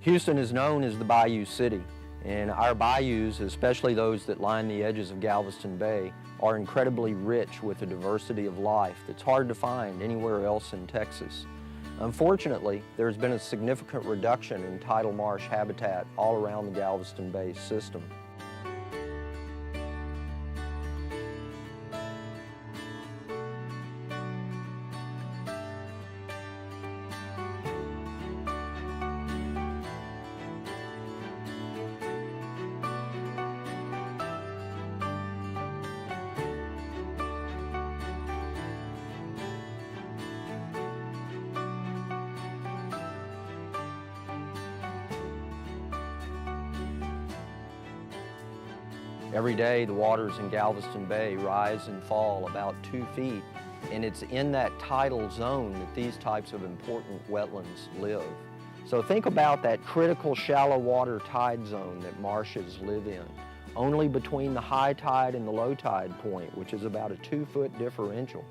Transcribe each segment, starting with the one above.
Houston is known as the Bayou City, and our bayous, especially those that line the edges of Galveston Bay, are incredibly rich with a diversity of life that's hard to find anywhere else in Texas. Unfortunately, there's been a significant reduction in tidal marsh habitat all around the Galveston Bay system. Every day, the waters in Galveston Bay rise and fall about 2 feet, and it's in that tidal zone that these types of important wetlands live. So think about that critical shallow water tide zone that marshes live in, only between the high tide and the low tide point, which is about a 2-foot differential.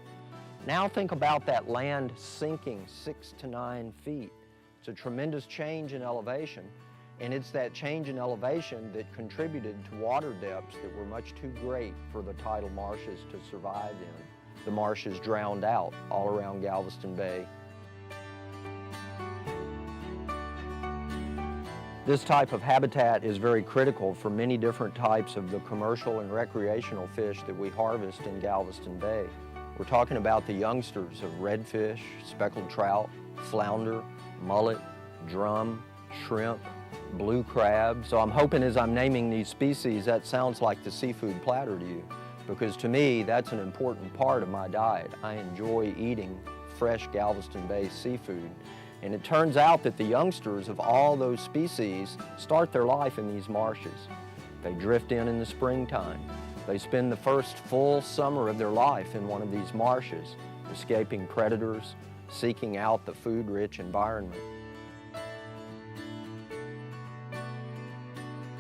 Now think about that land sinking 6 to 9 feet. It's a tremendous change in elevation. And it's that change in elevation that contributed to water depths that were much too great for the tidal marshes to survive in. The marshes drowned out all around Galveston Bay. This type of habitat is very critical for many different types of the commercial and recreational fish that we harvest in Galveston Bay. We're talking about the youngsters of redfish, speckled trout, flounder, mullet, drum, shrimp, blue crab. So I'm hoping as I'm naming these species that sounds like the seafood platter to you, because to me that's an important part of my diet. I enjoy eating fresh Galveston Bay seafood, and it turns out that the youngsters of all those species start their life in these marshes. They drift in the springtime. They spend the first full summer of their life in one of these marshes, escaping predators, seeking out the food-rich environment.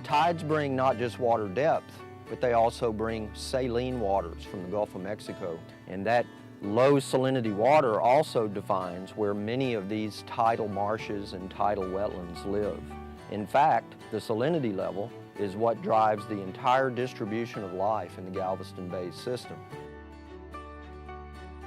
Tides bring not just water depth, but they also bring saline waters from the Gulf of Mexico. And that low salinity water also defines where many of these tidal marshes and tidal wetlands live. In fact, the salinity level is what drives the entire distribution of life in the Galveston Bay system.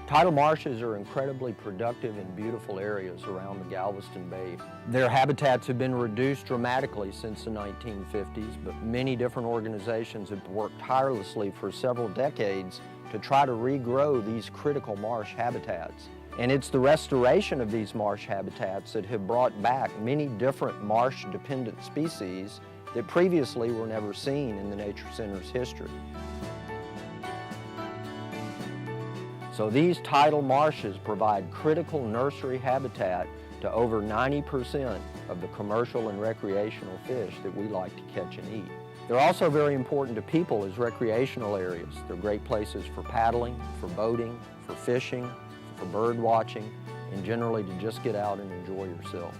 Tidal marshes are incredibly productive and beautiful areas around the Galveston Bay. Their habitats have been reduced dramatically since the 1950s, but many different organizations have worked tirelessly for several decades to try to regrow these critical marsh habitats. And it's the restoration of these marsh habitats that have brought back many different marsh-dependent species that previously were never seen in the Nature Center's history. So these tidal marshes provide critical nursery habitat to over 90% of the commercial and recreational fish that we like to catch and eat. They're also very important to people as recreational areas. They're great places for paddling, for boating, for fishing, for bird watching, and generally to just get out and enjoy yourself.